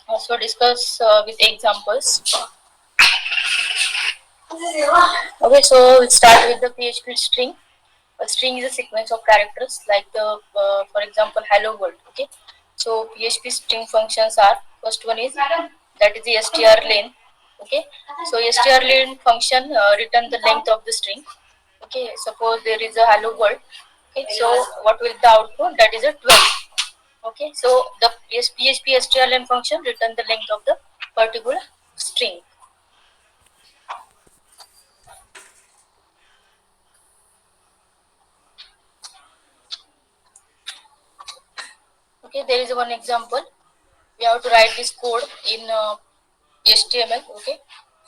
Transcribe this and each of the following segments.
also discuss with examples. Okay, so we'll start with the PHP string. A string is a sequence of characters, like for example, hello world. Okay, so PHP string functions are, first one is that is the strlen. Okay, so strlen function return the length of the string. Okay, suppose there is a hello world. Okay, so what will the output? That is a 12. Okay, so the PHP strlen function return the length of the particular string. Okay, there is one example. We have to write this code in HTML. Okay,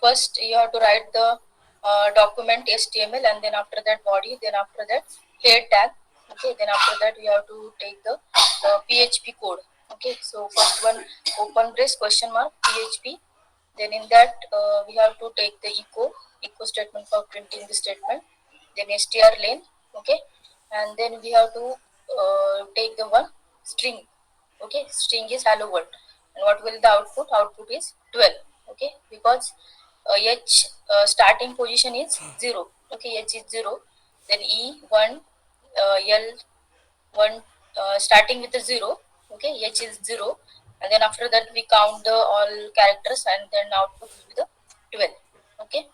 first you have to write the document HTML, and then after that body, then after that head tag. Okay, then after that we have to take the PHP code. Okay, so first one, open brace question mark PHP. Then in that we have to take the echo statement for printing the statement. Then strlen. Okay, and then we have to take the one string. Okay, string is hello world, and what will the output is 12. Okay, because h starting position is 0. Okay, h is 0, then e 1, l 1, starting with the 0. Okay, h is 0, and then after that we count the all characters, and then output will be the 12. Okay.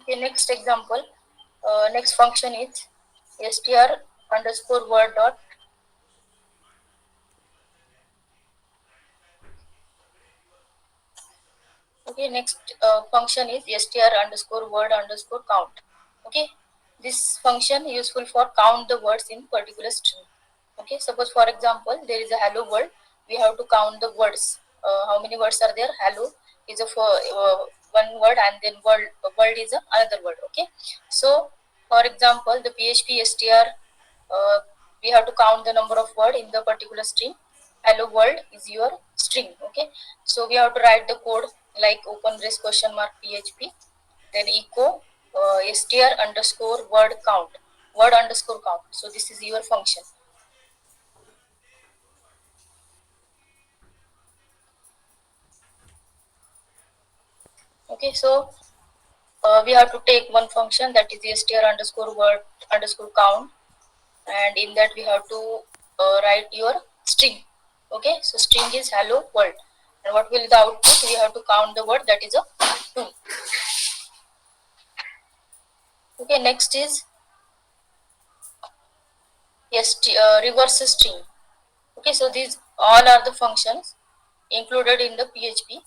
Okay, next example, next function is str underscore word dot. Okay, next function is str underscore word underscore count. Okay, this function useful for count the words in particular string. Okay, suppose for example there is a hello world, we have to count the words. How many words are there? Hello is a one word, and then world is another word. Okay, so for example the PHP str, we have to count the number of word in the particular string. Hello world is your string. Okay, so we have to write the code like open brace question mark PHP, then echo str underscore word underscore count. So this is your function. Okay, so we have to take one function, that is str underscore word underscore count, and in that we have to write your string. Okay, so string is hello world, and what will the output? We have to count the word, that is a 2. Okay, next is reverse string. Okay, so these all are the functions included in the PHP.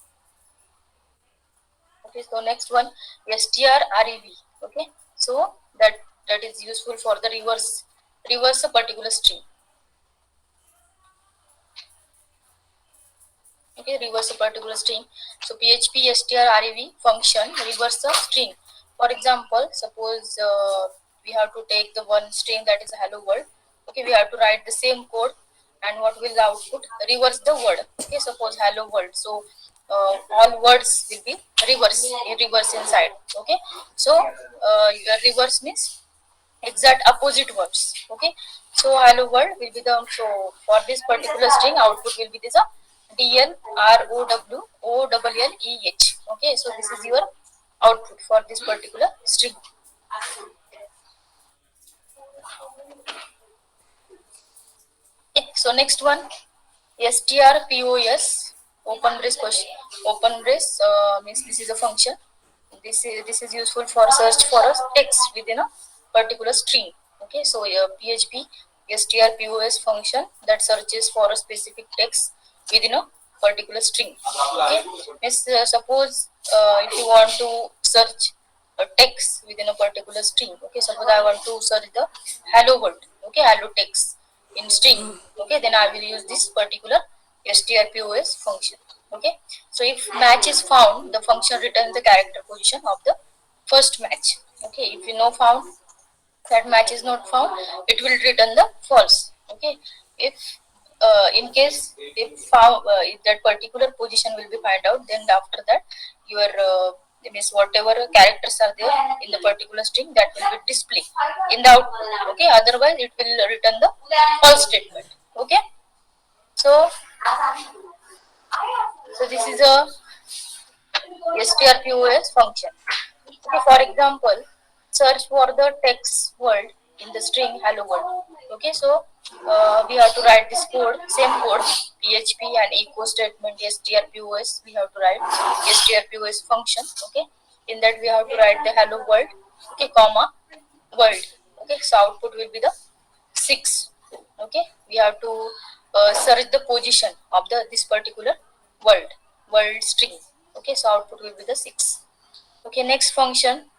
Okay, so next one, strrev. Okay, so that is useful for the reverse a particular string. Okay, reverse a particular string. So PHP strrev function reverse a string. For example, suppose we have to take the one string, that is hello world. Okay, we have to write the same code, and what will the output? Reverse the word. Okay, suppose hello world, so all words will be reverse inside. Okay, so your reverse means exact opposite words. Okay, so hello world will be the, so for this particular string output will be this DLROWOLLEH. Okay, so this is your output for this particular string. Okay, so next one, strpos open brace question, open brace means this is a function. This is useful for search for a text within a particular string. Okay, so PHP strpos function that searches for a specific text within a particular string. Okay, means suppose if you want to search a text within a particular string. Okay, suppose I want to search the hello world. Okay, hello text in string. Okay, then I will use this particular strpos function. Okay, so if match is found, the function returns the character position of the first match. Okay, if you know found, that match is not found, it will return the false. Okay, if in case if found if that particular position will be find out, then after that your means whatever characters are there in the particular string, that will be displayed in the output. Okay, otherwise it will return the false statement. Okay, so this is a strpos function. Okay, for example, search for the text word in the string hello world. Okay, so we have to write this code, same code, PHP and echo statement strpos. We have to write strpos function. Okay, in that we have to write the hello world. Okay, comma world. Okay, so output will be the 6. Okay, we have to search the position of the this particular world string. Okay, so output will be the 6. Okay, next function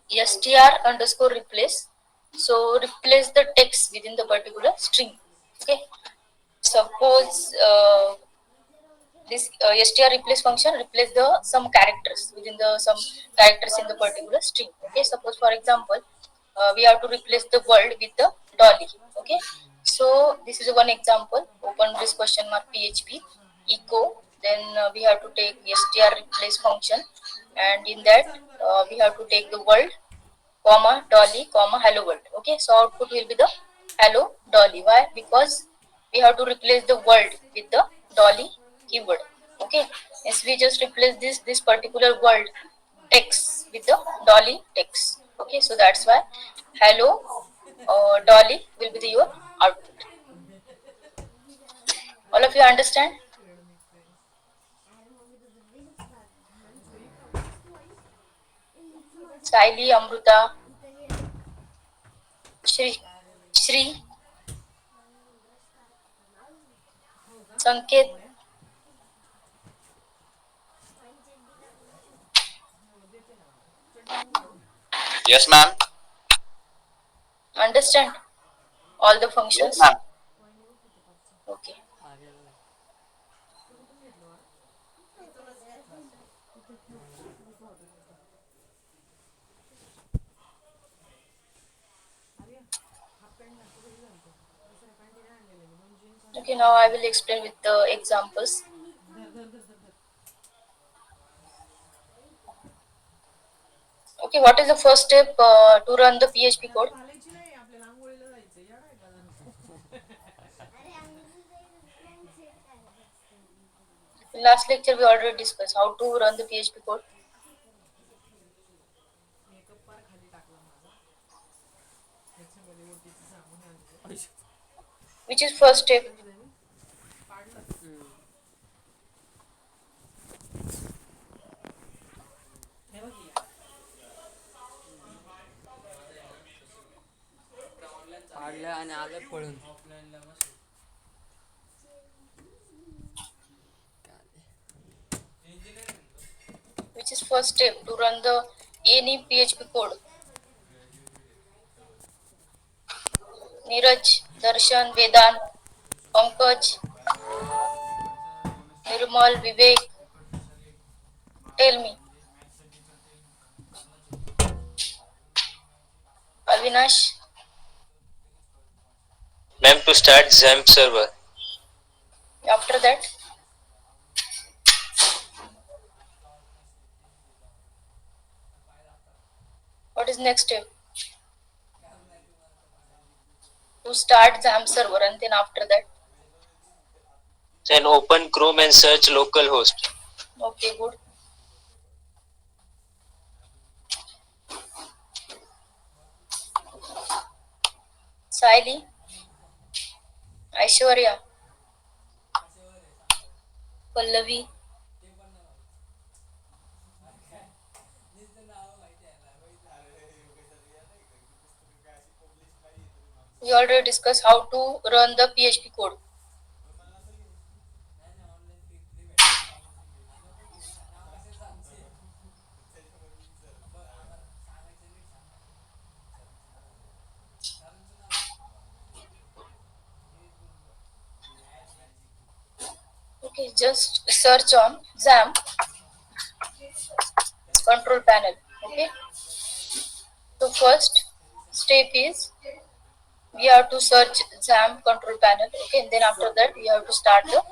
str underscore replace. So replace the text within the particular string. Okay, suppose this str replace function replace the some characters within the some characters in the particular string. Okay, suppose for example we have to replace the world with the dolly. Okay, so this is one example. Open this question mark php echo, then we have to take str replace function, and in that we have to take the world comma dolly comma hello world. Okay, so output will be the hello dolly. Why? Because we have to replace the world with the dolly keyword. Okay, yes, we just replace this particular world text with the dolly text. Okay, so that's why hello dolly will be the your output. All of you understand? Saili, Amruta, Shri, Sanket. Yes, ma'am. Understand all the Yes, functions? ma'am. Okay. Okay, now I will explain with the examples. Okay, what is the first step to run the PHP code? In last lecture, we already discussed how to run the PHP code. Which is first step? पाडलं आणि आलं पळून. Which is first step to run the any PHP code? Neeraj, Darshan, Vedant, Pankaj, Nirmal, Vivek. Tell me. Avinash. Ma'am, to start XAMPP server. After that, what is next step? To start XAMPP server, and then after that. Then open Chrome and search localhost. Okay, good. Saili, Aishwarya, Pallavi. We already discussed how to run the PHP code. Okay, just search on XAMPP control panel. Okay, so first step is we have to search XAMPP control panel. Okay, and then after that we have to start the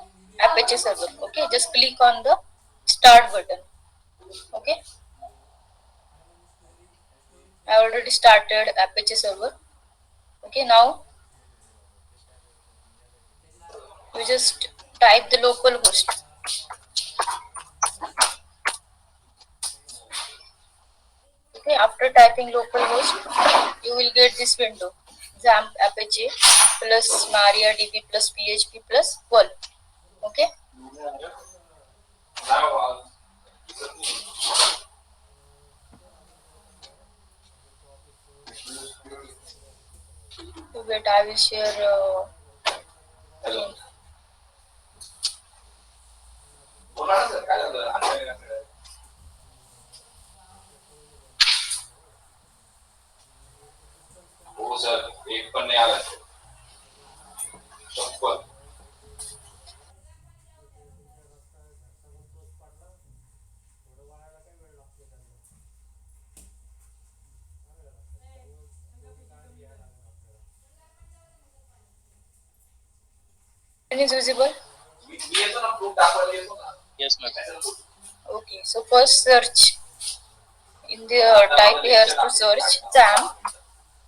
Apache server. Okay, just click on the start button. Okay, I already started Apache server. Okay, now you just type the local host. Okay, after typing localhost, you will get this window: XAMPP Apache plus MariaDB plus PHP plus Perl. Okay, so wait, I will share. Link. हो sir एक पण नाही आला शपथ Is visible? येतो ना proof दाखवायला येतो ना Yes, ma'am. Okay, so first search in the type here to search XAMPP.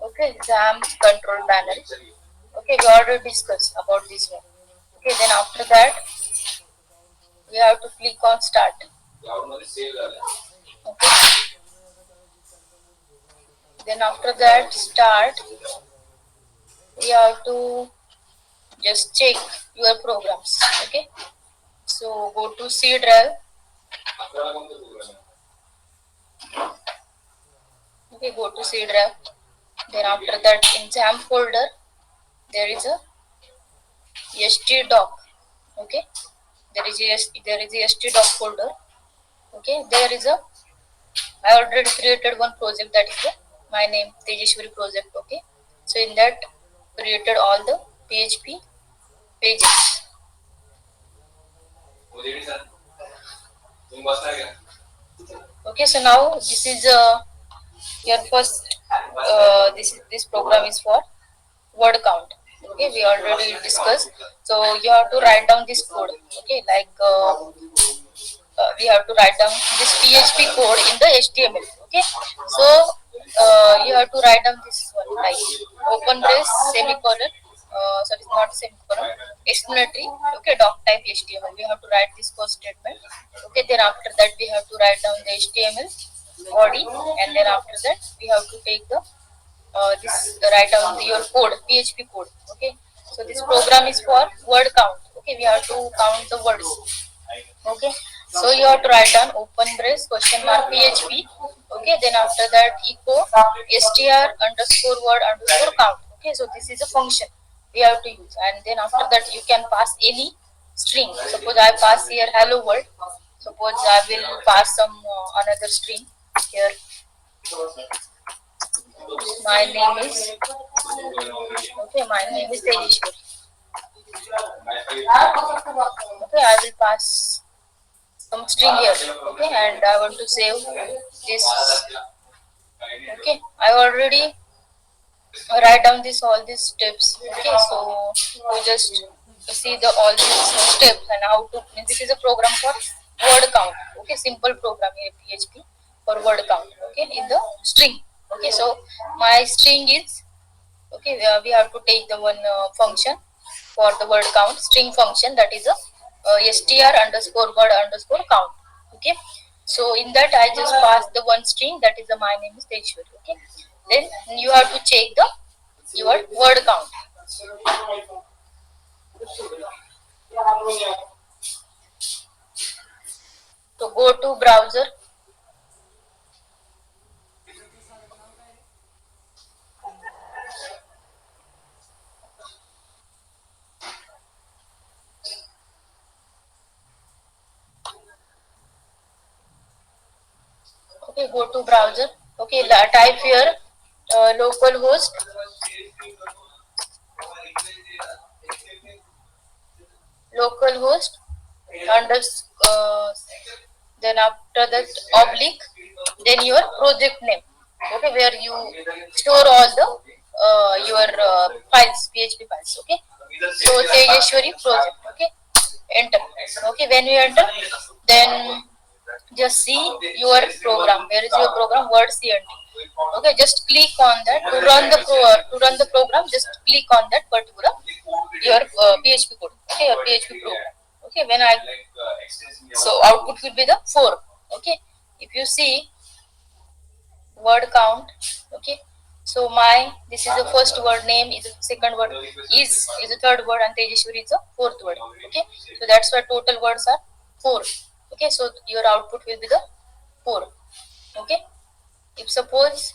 Okay, XAMPP control panel. Okay, we already discussed about this one. Okay, then after that we have to click on start. यावरमध्ये save झालं Okay, then after that start we have to just check your programs. Okay, so go to C drive. आपल्याला कोणतं programme आहे Okay, go to C drive. Then after that in XAMPP folder there is a htdoc. Okay, there is a htdoc folder. Okay, there is a I already created one project, that is the my name Tejeshwari project. Okay, so in that created all the PHP pages. उद्या मी sir तुम्ही बसणार का Okay, so now this is your first this program is for word count. Okay, we already discussed. So you have to write down this code. Okay, like we have to write down this PHP code in the HTML. Okay, so you have to write down this one, like open brace semicolon. Sorry, not semicolon, explanatory. Okay, doc type HTML. We have to write this first statement. Okay, then after that we have to write down the HTML body, and then after that we have to take the this write down your code, PHP code. Okay, so this program is for word count. Okay, we have to count the words. Okay, so you have to write down open brace question mark PHP. Okay, then after that echo str underscore word underscore count. Okay, so this is a function we have to use, and then after that you can pass any string. Suppose I pass here hello world. Suppose I will pass some another string here. My name is Tejeshwari. Okay, I will pass some string here. Okay, and I want to save this. Okay, I already write down this all these steps. Okay, so you just see the all these steps and how to. This is a program for word count. Okay, simple program here PHP for word count. Okay, in the string. Okay, so my string is okay. We have to take the one function for the word count string function, that is a str underscore word underscore count. Okay, so in that I just pass the one string, that is my name is Tejeshwari. Okay, then you have to check the your word count. So go to browser. Okay, go to browser. Okay, type here localhost localhost then after that oblique, then your project name. Okay, where you store all the your files, PHP files. Okay. So Tejashwari project. Okay. Enter. Okay. When you enter, then just see your program. Where is your program? Word CND. Okay. Just click on that to run the program. Just click on that particular your PHP code. Okay. Your PHP program. Okay. When I so output will be the 4. Okay. If you see word count, okay, so my this is the first word, name is the second word, is the third word, and Tejashwari is the fourth word. Okay, so that's why total words are 4. Okay, so your output will be the 4. Okay, if suppose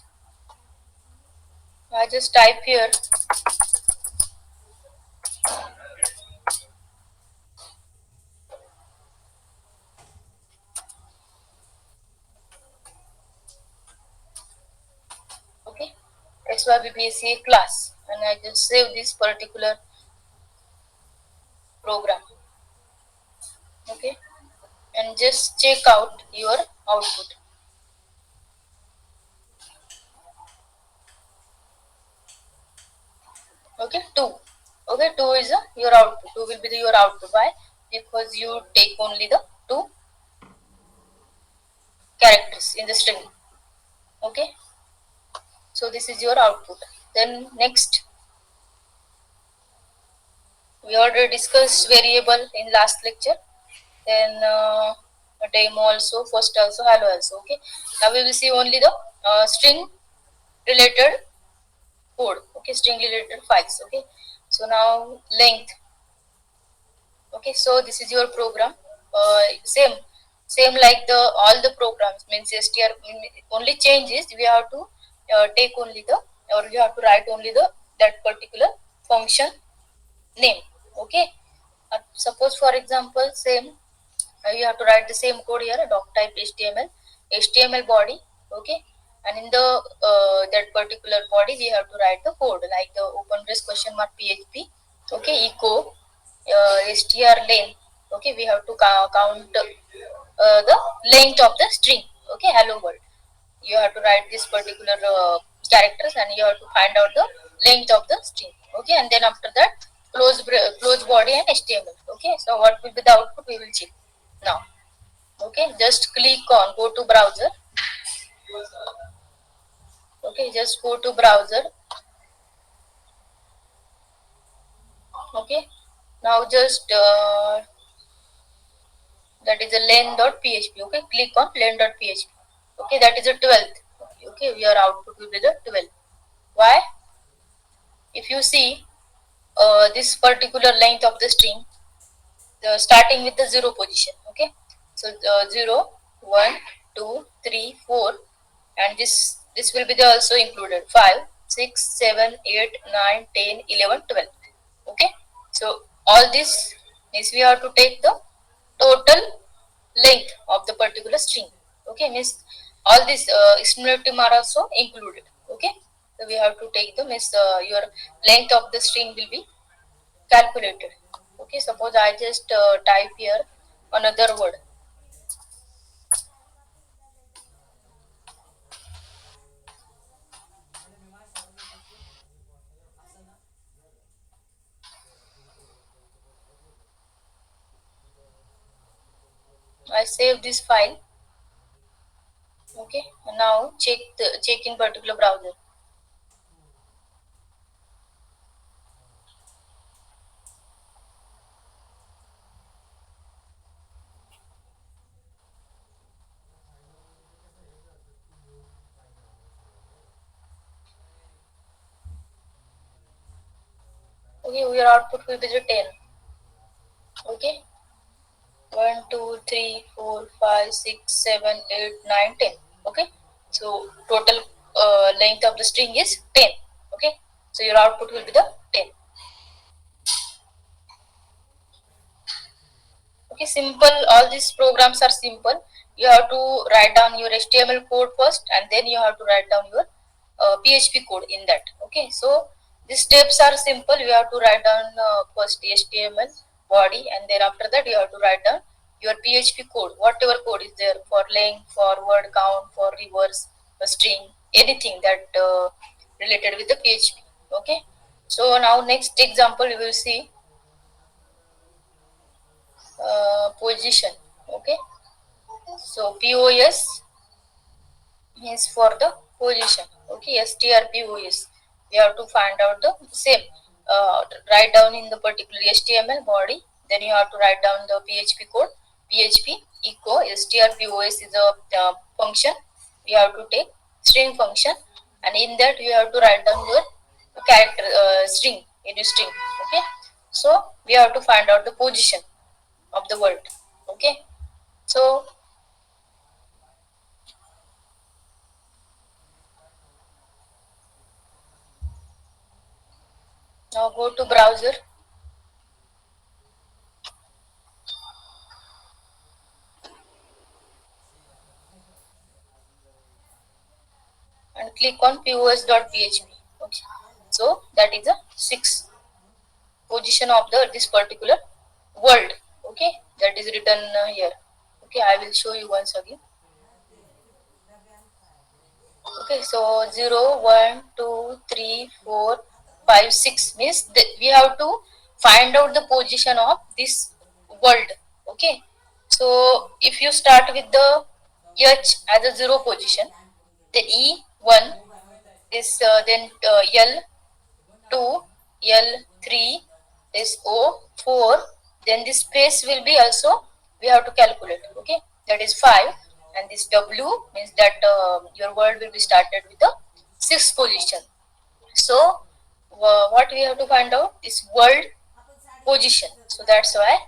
I just type here okay SYBBSA class, and I just save this particular program. Okay, and just check out your output. Okay, 2. Okay, 2 is your output. 2 will be your output. Why? Because you take only the 2 characters in the string. Okay, so this is your output. Then next, we already discussed variable in last lecture. Then a demo also, first also, hello also. Okay, now we will see only the string related code. Okay, string related files. Okay, so now length. Okay, so this is your program. Same like the all the programs, means str, only change is we have to take only the, or you have to write only the that particular function name. Okay, suppose for example same, you have to write the same code here, doc type html body. Okay, and in the that particular body we have to write the code like the open brace question mark php. Okay, echo str length. Okay, we have to count the length of the string. Okay, hello world, you have to write this particular characters, and you have to find out the length of the string. Okay, and then after that close body and html. Okay, so what will be the output, we will check now. Okay, just click on go to browser. Okay, just go to browser. Okay, now just that is a len.php. Okay, click on len.php. Okay, that is a 12th. Okay, your output will be the 12. Why? If you see this particular length of the string, starting with the 0 position. Okay, so 0 1 2 3 4, and this will be the also included 5 6 7 8 9 10 11 12. Okay, so all this means we have to take the total length of the particular string. Okay, means all these extreme are also included. Okay, so we have to take the means your length of the string will be calculated. Okay, suppose I just type here another word. I save this file. Okay, and now check in particular browser. Okay, your output will be the 10. Okay, 1 2 3 4 5 6 7 8 9 10. Okay, so total length of the string is 10. Okay, so your output will be the 10. Okay, simple, all these programs are simple. You have to write down your html code first, and then you have to write down your php code in that. Okay, so these steps are simple. You have to write down first html body, and then after that you have to write down your php code, whatever code is there, for length, for word count, for reverse, string, anything that related with the php. Okay, so now next example we will see position. Okay, so POS means for the position. Okay, strpos, we have to find out the same, write down in the particular HTML body, then you have to write down the PHP code, PHP echo strpos is a function we have to take, string function, and in that you have to write down your character, string in a string. Okay, so we have to find out the position of the world. Okay, so now go to browser and click on pos.php. Okay, so that is the sixth position of the this particular world. Okay, that is written here. Okay, I will show you once again. Okay, so 0 1 2 3 4 5 6 means we have to find out the position of this world. Okay, so if you start with the h as a 0 position, the e1 is then l 2, L3, this O4, then this space will be also, we have to calculate. Okay, that is 5, and this W means that your word will be started with the 6th position. So what we have to find out is world position. So that's why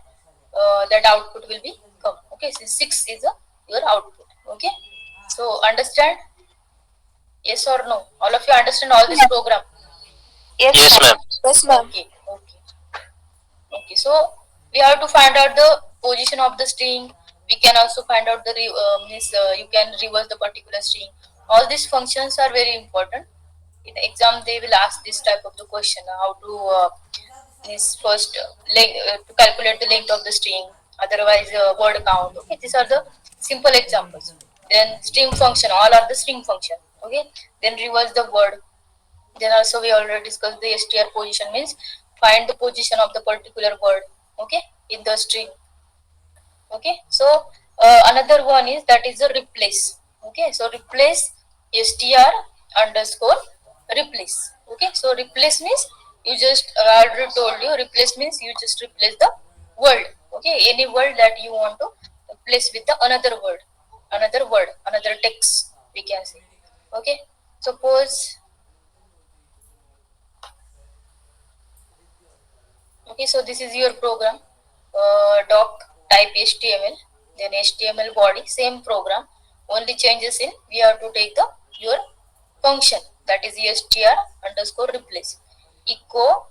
that output will be come. Okay, so 6 is your output. Okay, so understand? Yes or no? All of you understand all this program? Yes, ma'am. Yes, ma'am. Okay, okay. Okay, so we have to find out the position of the string. We can also find out the you can reverse the particular string. All these functions are very important. In the exam, they will ask this type of the question: how to this first to calculate the length of the string. Otherwise, word count. Okay, these are the simple examples. Then string function. All are the string function. Okay. Then reverse the word. Then also we already discussed the str position means find the position of the particular word, okay, in the string. Okay, so another one is that is a replace. Okay, so replace str underscore replace. Okay, so replace means you just I already told you, replace means you just replace the word. Okay, any word that you want to replace with the another word, another text, we can say. Okay, suppose. Okay, so this is your program, doc type HTML, then HTML body, same program, only changes in we have to take the your function, that is str underscore replace echo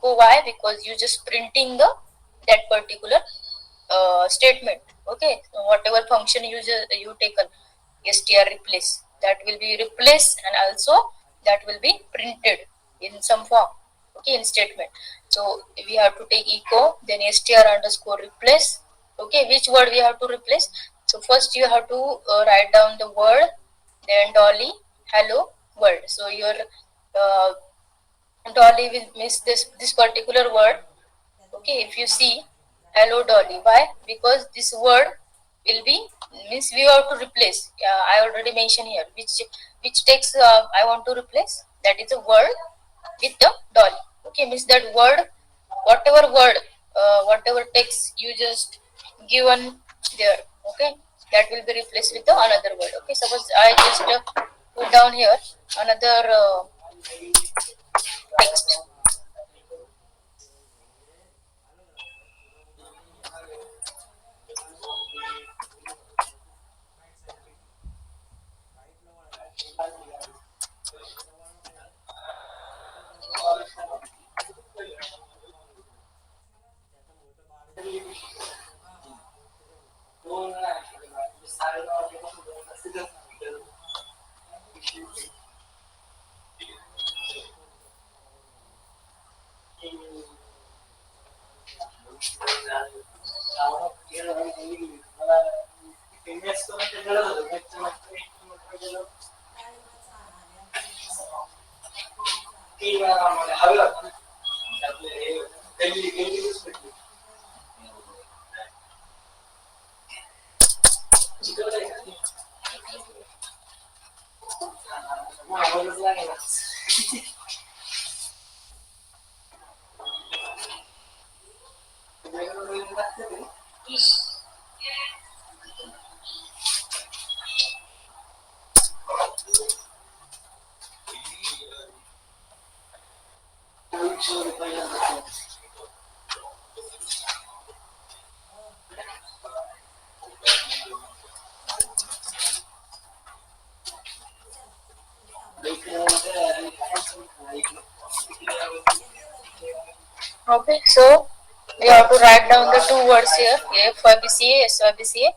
why, because you just printing the that particular statement. Okay, so whatever function you taken str replace, that will be replaced and also that will be printed in some form. Okay, in statement. So we have to take echo, then str underscore replace. Okay, which word we have to replace? So first you have to write down the word, then dolly hello world. So your uh, dolly will miss this particular word. Okay, if you see hello dolly, why? Because this word will be means we have to replace. I already mentioned here which text I want to replace, that is a word with the dolly. Okay, means that word, whatever word, whatever text you just given there. Okay, that will be replaced with the another word. Okay, suppose I just put down here another text. Okay, so we have to write down the two words here, FYBCA, SYBCA,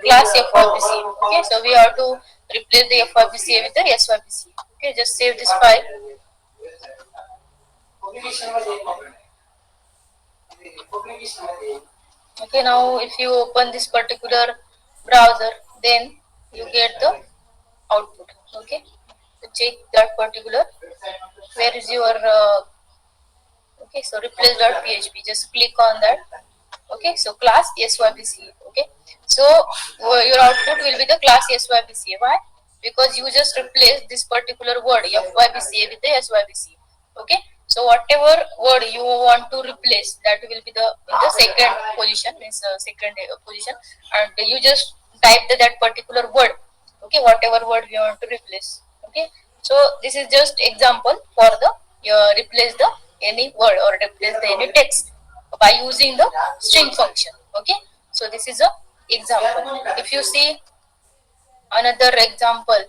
class FYBCA. Okay, so we have to replace the FYBCA with the SYBCA. Okay, just save this file. Okay, now if you open this particular browser, then you get the output. Okay, so check that particular. Where is your okay? So replace.php. Just click on that. Okay, so class SYBCA. Okay, so your output will be the class SYBCA. Why? Because you just replace this particular word FYBCA with the SYBCA. Okay, so whatever word you want to replace, that will be the in the second position, means second position, and you just type that particular word. Okay, whatever word you want to replace. Okay, so this is just example for the replace the any word or replace the any text by using the string function. Okay, so this is a example. If you see another example,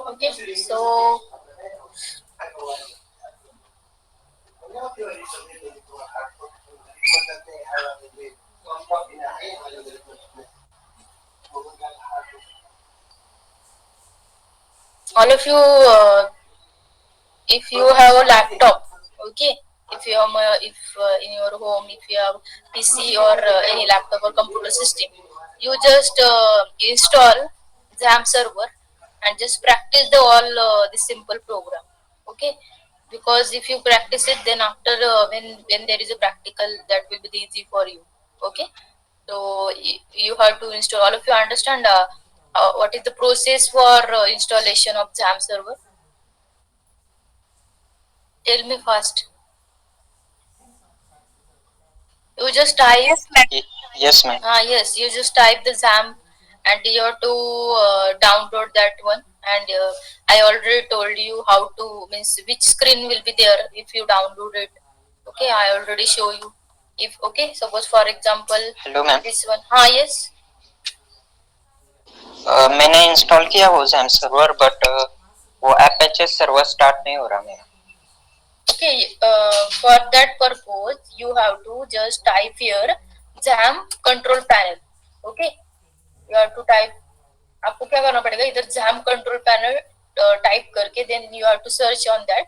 okay, so all of you, if you have a laptop, okay, if you have if in your home, if you have PC or any laptop or computer system, you just install XAMPP server and just practice the all the simple program. Okay, because if you practice it, then after when there is a practical, that will be easy for you. Okay, so you have to install. All of you understand what is the process for installation of XAMPP server? Tell me fast. You just type. Yes, ma'am. Yes, you just type the XAMPP and you have to download that one. And I already told you how to, means which screen will be there if you download it. Okay, I already show you. If okay, suppose for example hello ma'am, this one. Yes. मैंने install किया वो jam server, but वो एपएचए server start नहीं हो रहा मेरा. Okay, for that purpose you have to just type here XAMPP control panel. Okay, you have to type. आपको क्या करना पड़ेगा, इधर XAMPP control panel टाइप करके then you have to search on that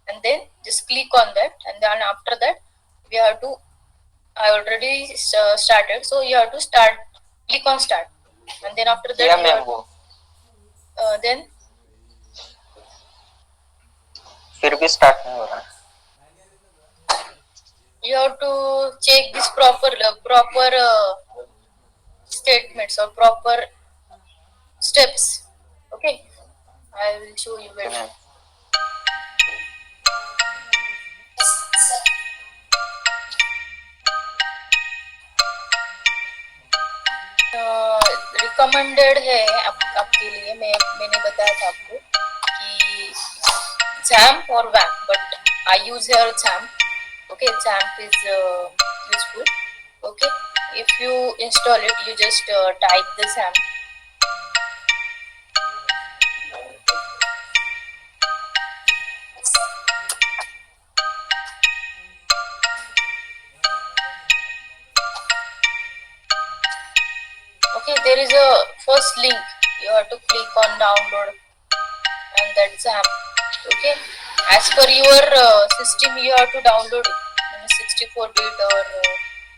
and then just click on that, and then after that we have to, I already started, so you have to start, click on start, and then after that किया you ma'am have, वो, then फिर भी start नहीं हो रहा. you have to check this proper statements or proper steps. Okay, I will show you where. Ma'am recommended है आपके लिए, मैंने बताया था आपको कि XAMPP और WAMP, but I use here XAMPP. Okay, XAMPP is useful. Okay, if you install it, you just type the XAMPP. Okay, there is a first link, you have to click on download and that XAMPP. Okay, as per your system you have to download it, 64-bit or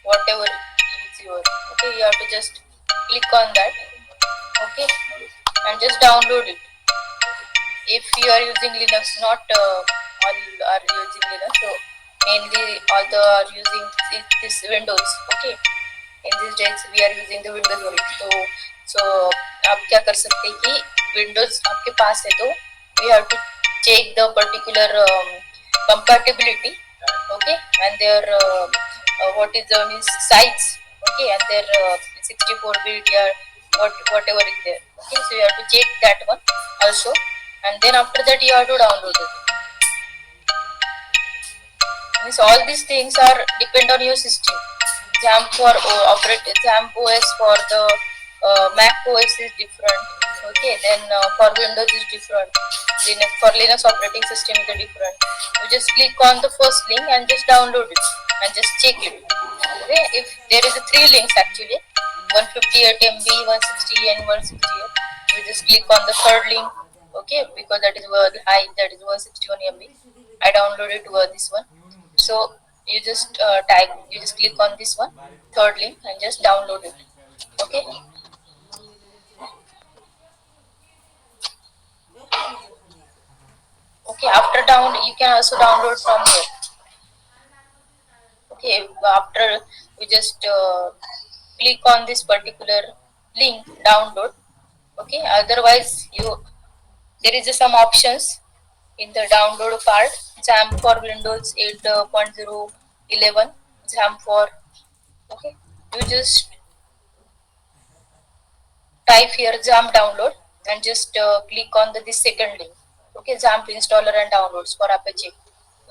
whatever is your. Okay, you have to just click on that. Okay, and just download it. If you are using Linux, not all are using Linux, so mainly all the are using this Windows. Okay, in these days we are using the Windows only. So आप क्या कर सकते हैं कि Windows आपके पास है तो we have to check the particular compatibility okay, and their what is the means size, okay, and their 64 bit or whatever is there. Okay, so you have to check that one also, and then after that you have to download it. Means all these things are depend on your system. XAMPP for XAMPP OS for the Mac OS is different. Okay, then for Windows is different. For Linux operating system is different. You just click on the first link and just download it and just check it. Okay, if there is a three links actually, 158 MB, 160 and 168. You just click on the third link. Okay, because that is high, that is 161 MB. I downloaded this one. So you just you just click on this one, third link, and just download it. Okay. Okay. After down, you can also download from here. Okay. After you just click on this particular link, download. Okay. Otherwise, there is some options in the download part. XAMPP for Windows 8.0 11, XAMPP for, okay. You just type here XAMPP download and just click on this second link. Okay, XAMPP installer and downloads for Apache.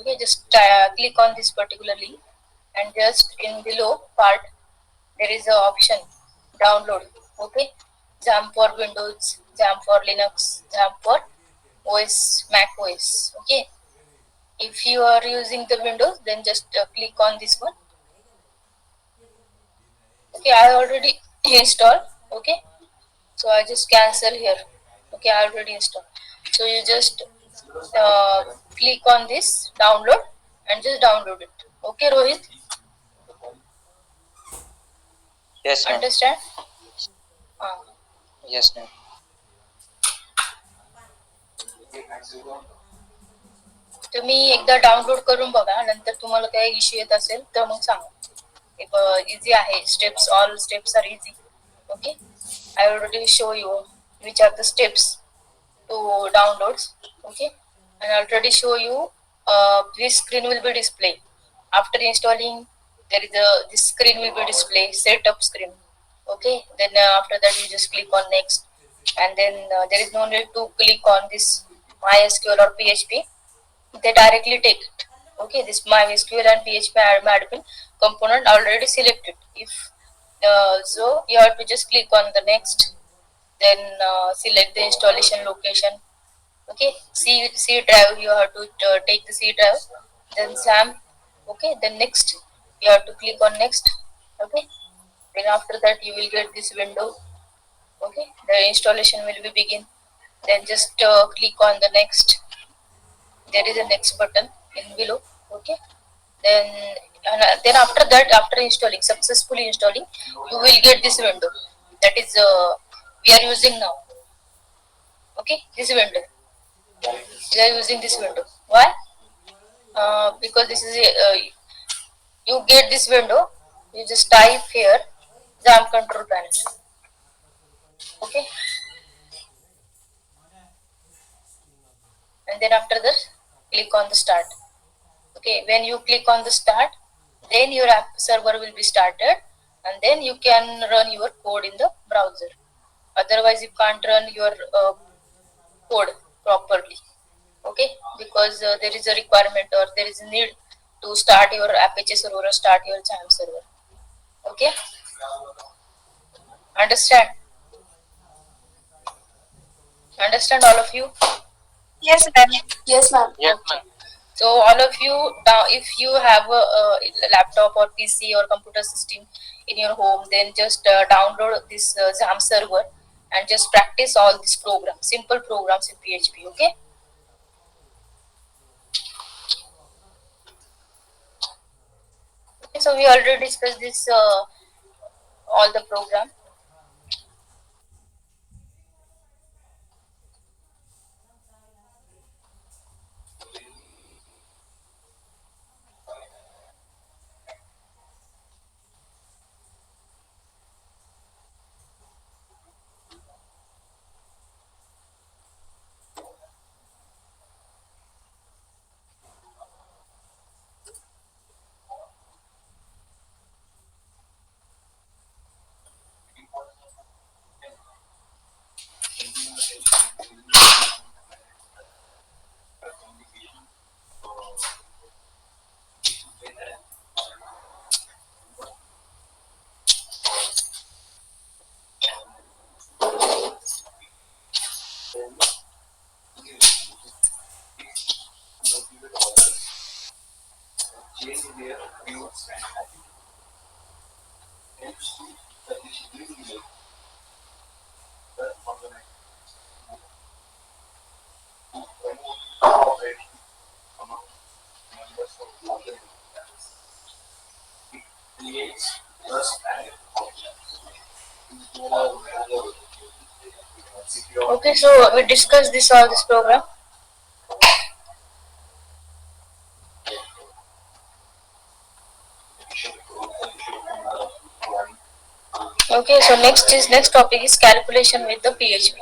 Okay, just click on this particular link and just in below part there is a option download. Okay, XAMPP for Windows, XAMPP for Linux, XAMPP for OS, Mac OS. Okay, if you are using the Windows, then just click on this one. Okay, I already installed. Okay, so I just cancel here. Okay, I already installed. So you just uh, click on this download and just download it. Okay, Rohit, Yes, ma'am. understand? Yes, ma'am. तुम्ही एकदा download करून बघा, नंतर तुम्हाला काही issue येत असेल तर मग सांगा. इझी आहे, steps, all steps are easy. Okay, I already show you which are the steps to downloads. Okay, and I already show you this screen will be display after installing. There is this screen will be display, setup screen. Okay, then after that you just click on next, and then there is no need to click on this MySQL or PHP. They directly take it. Okay, this MySQL and PHP admin component already selected. If so, you have to just click on the next, then select the installation location. Okay, C drive, you have to take the C drive, then SAM. Okay, then next you have to click on next. Okay, then after that you will get this window. Okay, the installation will be begin. Then just click on the next. There is a next button in below. Okay, then then after that, after installing, successfully installing, you will get this window, that is we are using now. Okay, this window, we are using this window. Why? Because this is you get this window, you just type here XAMPP control panel. Okay, and then after this click on the start. Okay, when you click on the start, then your app server will be started, and then you can run your code in the browser. Otherwise you can't run your code properly. Okay, because there is a requirement or there is a need to start your Apache server or start your XAMPP server. Okay, understand all of you? Yes, ma'am. Yes, ma'am. Yes, Okay. So all of you, now if you have a laptop or PC or computer system in your home, then just download this XAMPP server and just practice all these programs, simple programs in PHP. Okay. Okay, so we already discussed this all the program. Okay, so we discussed this program. Okay, so next topic is calculation with the PHP.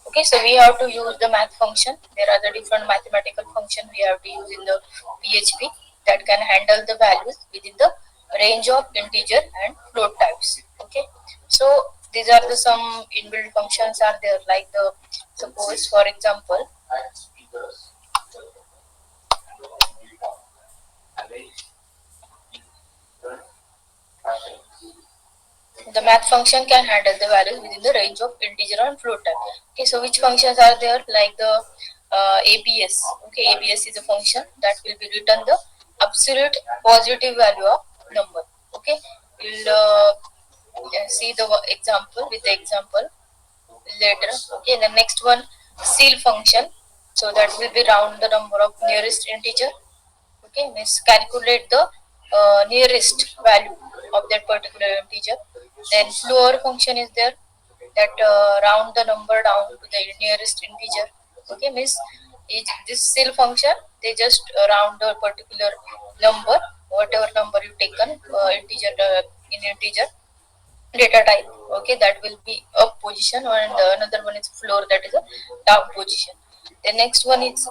Okay, so we have to use the math function. There are the different mathematical function we have to use in the PHP that can handle the values within the range of integer and float types. Okay, so these are the some inbuilt functions are there, like the suppose for example the math function can handle the values within the range of integer and float type. Okay, so which functions are there? Like the ABS. Okay, ABS is a function that will be return the absolute positive value of number. Okay, we'll see the example with the example later. Okay, the next one, seal function. So that will be round the number of nearest integer. Okay, means calculate the nearest value of that particular integer. Then floor function is there, that round the number down to the nearest integer. Okay, means this cell function, they just round the particular number, whatever number you taken, integer in integer data type. Okay, that will be up position, and another one is floor, that is a down position. The next one is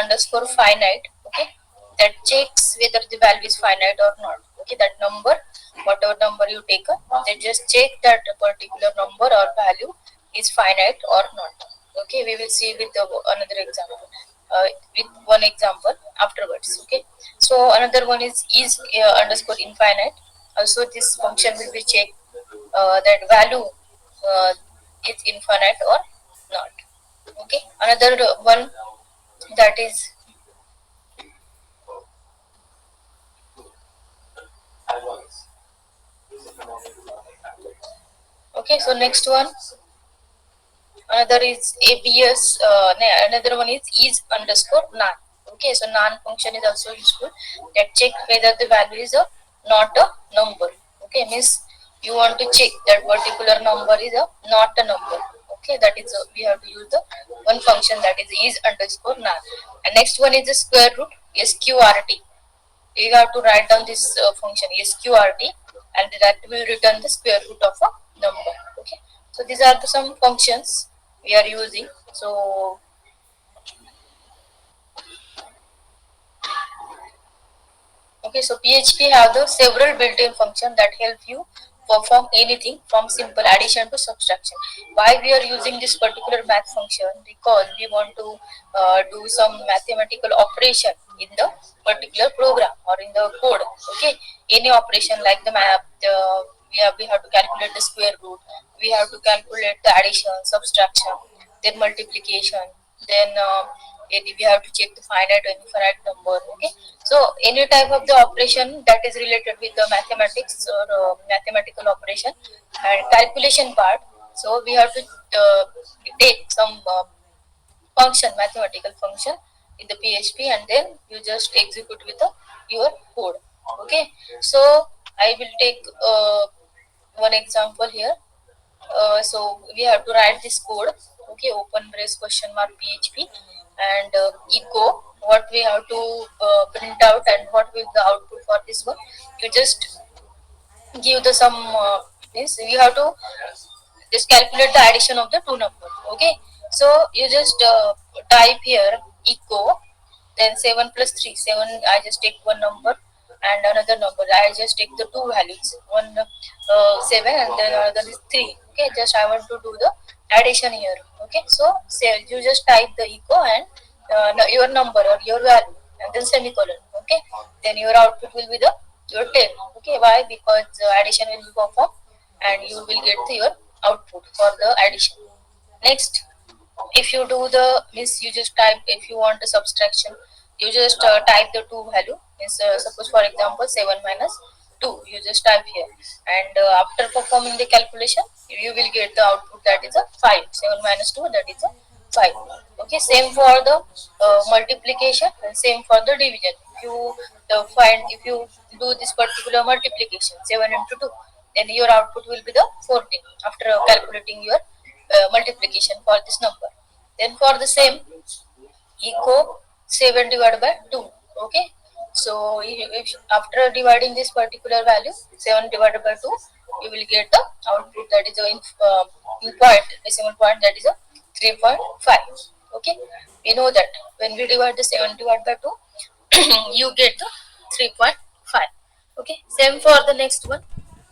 underscore finite. Okay, that checks whether the value is finite or not. Okay, that number, whatever number you take, they just check that a particular number or value is finite or not. Okay, we will see with another example, with one example afterwards. Okay, so another one is underscore infinite. Also this function will be checked that value is infinite or not. Okay, another one, that is okay. So next one, another is ABS. Another one is underscore nan. Okay, so nan function is also useful. That check whether the value is not a number. Okay, means you want to check that particular number is not a number. Okay, that is we have to use the one function, that is underscore nan. And next one is the square root, sqrt. You have to write down this function sqrt, and that will return the square root of a number. Okay, so these are some functions we are using. So okay, so PHP have the several built-in functions that help you perform anything from simple addition to subtraction. Why we are using this particular math function? Because we want to do some mathematical operation in the particular program or in the code. Okay, any operation like the map, we have to calculate the square root, we have to calculate the addition, subtraction, then multiplication, then we have to check the finite and infinite number. Okay, so any type of the operation that is related with the mathematics or mathematical operation and calculation part, so we have to take some function, mathematical function in the PHP, and then you just execute with your code. Okay, so I will take one example here. So we have to write this code. Okay, open brace question mark PHP, and echo what we have to print out and what will the output for this one. You just give the some means you have to just calculate the addition of the two numbers. Okay, so you just type here echo, then 7 plus 3, 7, I just take one number and another number, I just take the two values, one 7 and then another is 3. Okay, just I want to do the addition here. Okay, so say you just type the echo and your number or your value and then semicolon. Okay, then your output will be the your 10. Okay, why? Because addition will be performed and you will get your output for the addition. Next, if you do the means you just type, if you want the subtraction, you just type the two value means suppose for example 7 minus 2, you just type here and after performing the calculation you will get the output that is a 5. 7 minus 2, that is a 5. Okay, same for the multiplication and same for the division. If you find, if you do this particular multiplication 7 into 2, then your output will be the 14 after calculating your multiplication for this number. Then for the same echo 7 divided by 2. Okay, so if after dividing this particular value 7 divided by 2, you will get the output that is in point decimal point, that is a 3.5. Okay, we know that when we divide the 7 divided by 2 you get the 3.5. Okay, same for the next one,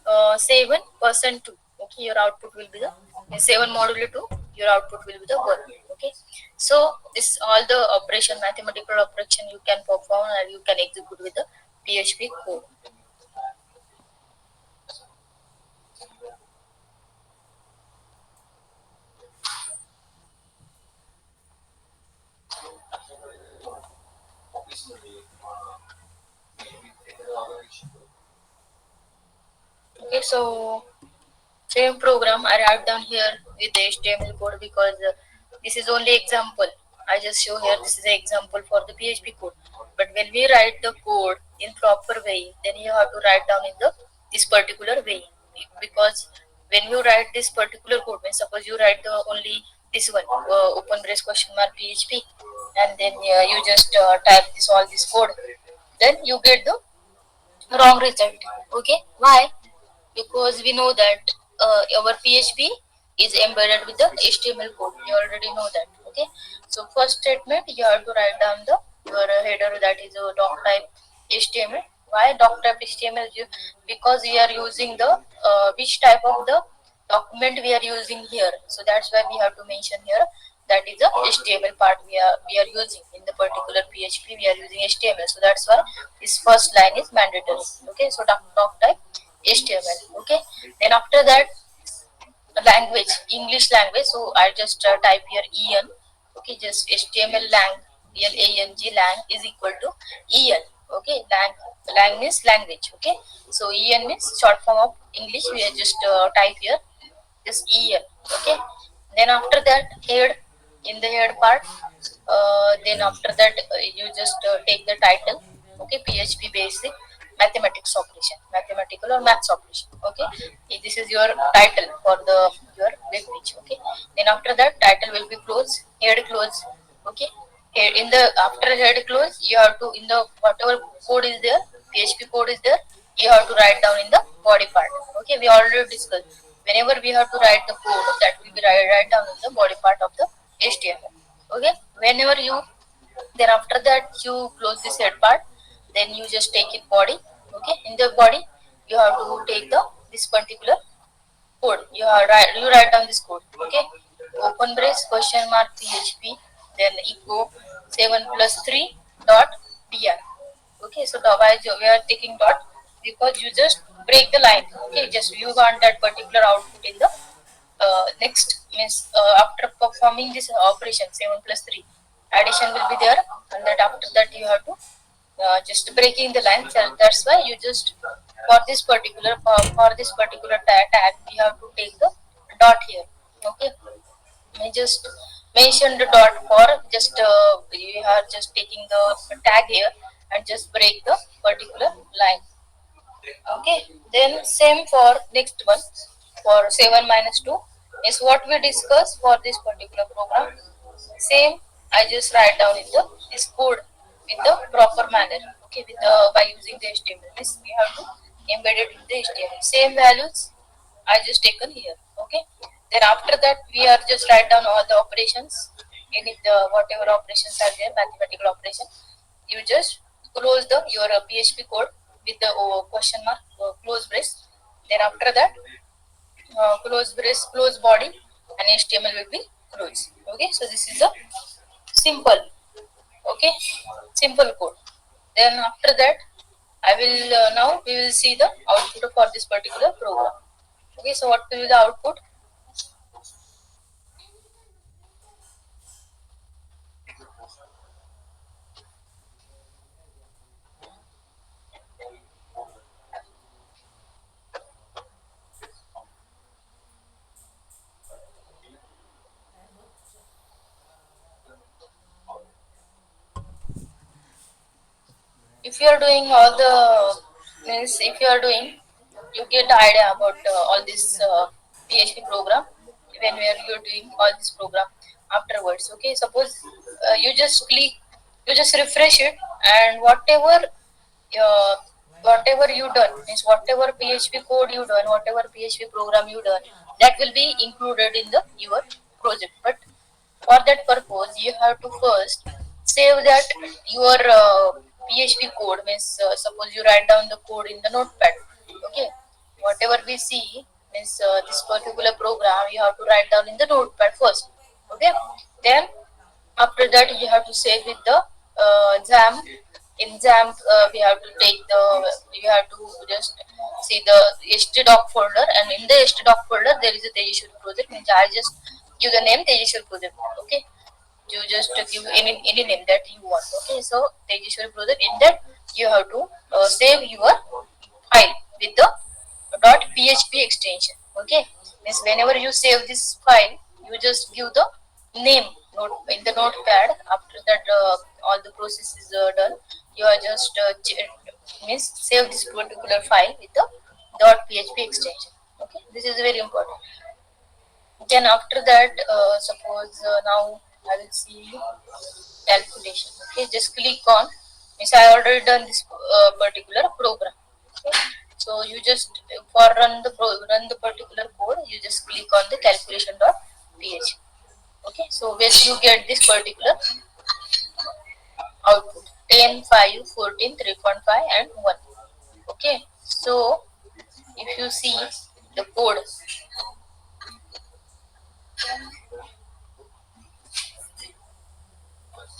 7% 2. Okay, your output will be the 7 modulo 2, your output will be the 1. Okay, so this all the operation, mathematical operation you can perform and you can execute with the PHP code. Okay, so same program I write down here with the HTML code because this is only example. I just show here this is an example for the PHP code. But when we write the code in proper way, then you have to write down in the this particular way. Because when you write this particular code, when suppose you write the only this one open brace question mark PHP, and then you just type this all this code, then you get the wrong result. Okay, why? Because we know that our PHP is embedded with the HTML code. You already know that. Okay, so first statement you have to write down the your header, that is a doc type HTML. Why doc type HTML? Because we are using the which type of the document we are using here. So that's why we have to mention here that is the HTML part we are using in the particular PHP. We are using HTML, so that's why this first line is mandatory. Okay, so doc type HTML. Okay, then after that language, English language. So I just type here en. Okay, just HTML lang lang is equal to en. Okay, lang means language. Okay, so en means short form of English. We are just type here this en. Okay, then after that head, in the head part, then after that you just take the title. Okay, PHP basic mathematics operation, mathematical or maths operation. Okay, this is your title for the your web page. Okay, then after that title will be close, head close. Okay, in the after head close you have to, in the whatever code is there, PHP code is there, you have to write down in the body part. Okay, we already discussed whenever we have to write the code, that will be write down in the body part of the HTML. Okay, whenever you, then after that you close this head part, then you just take it body. Okay, in the body you have to take the this particular code. You write down this code. Okay, open brace question mark PHP, then echo 7 plus 3 dot dr. Okay, so why we are taking dot? Because you just break the line. Okay, just you want that particular output in the next means after performing this operation 7 plus 3, addition will be there, and that after that you have to just breaking the line. So that's why you just for this particular tag we have to take the dot here. Okay, I just mentioned the dot for just you are just taking the tag here and just break the particular line. Okay, then same for next one, for 7 minus 2 is what we discuss for this particular program. Same, I just write down in the this code with the proper manner. Okay, with the by using the HTML. This we have to embed it in the HTML. Same values I just taken here. Okay, then after that we are just write down all the operations. Any the whatever operations are there, mathematical operation, you just close the your PHP code with the question mark close brace. Then after that close brace, close body, and and HTML will be rows. Okay, so this is the simple, okay, simple code. Then after that, I will now we will see the output for this particular program. Okay, so what will be the output? If you are doing all the means, if you are doing, you get the idea about all this PHP program when where you are doing all this program afterwards. Okay, suppose you just click, you just refresh it, and uh, whatever you done means whatever PHP code you done, whatever PHP program you done, that will be included in the your project. But for that purpose, you have to first save that your PHP code. Means suppose you write down the code in the notepad. Okay, whatever we see means this particular program you have to write down in the notepad first. Okay, then after that you have to save with the XAMPP. In XAMPP, we have to take the, you have to just see the htdoc folder, and in the htdoc folder there is a Tejashwari project. Means I just give the name Tejashwari project. Okay, you just give any name that you want. Okay, so Tejashwari project, in that you have to save your file with the .php extension. Okay, means whenever you save this file, you just give the name note in the notepad. After that, all the process is done. You are just means save this particular file with the .php extension. Okay, this is very important. Then after that, suppose now I will see calculation. Okay, just click on, means I already done this particular program. Okay, so you just for run the particular code, you just click on the calculation.php. Okay, so when you get this particular output 10, 5, 14, 3.5 and 1. Okay, so if you see the code,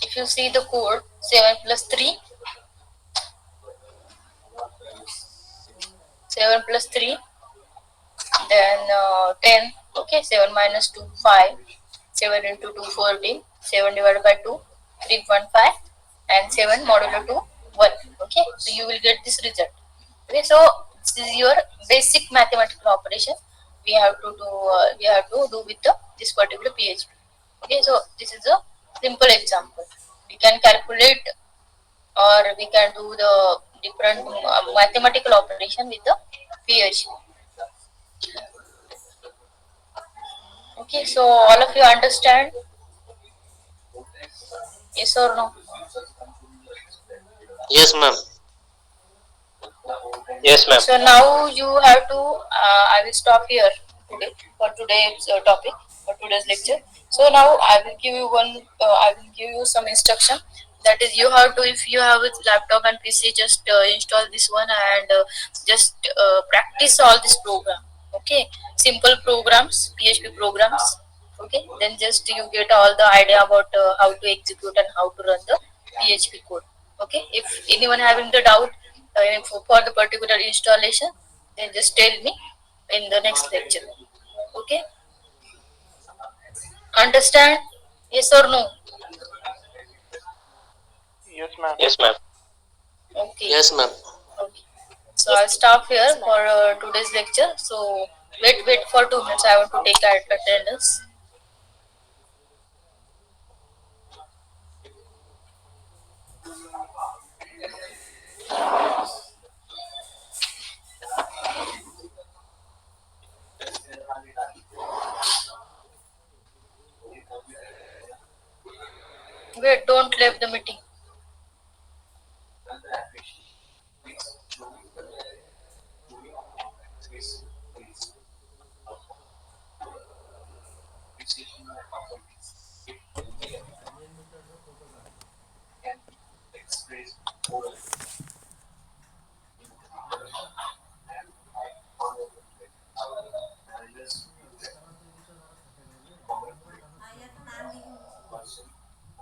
if you see the code 7 plus 3, 7 plus 3, then 10. Okay, 7 minus 2 5, 7 into 2 14, 7 divided by 2 3.5, and 7 modulo 2 1. Okay, so you will get this result. Okay, so this is your basic mathematical operation we have to do with this particular PHP. Okay, so this is a simple example. We can calculate, or we can do the different mathematical operation with the PHP. Okay, so all of you understand? Yes or no? Yes, ma'am. Yes, ma'am. So now you have to. I will stop here today for today's topic, for today's lecture. So now I will give you one. I will give you some instruction. That is, you have to, if you have a laptop and PC, just install this one and just practice all this program. Okay, simple programs, PHP programs. Okay, then just you get all the idea about how to execute and how to run the PHP code. Okay, if anyone having the doubt for the particular installation, then just tell me in the next lecture. Okay, understand? Yes or no? Yes, ma'am. Yes, ma'am. Okay. Yes, ma'am. Okay. So I'll stop here for today's lecture. So wait for 2 minutes. I want to take attendance. Wait, don't leave the meeting.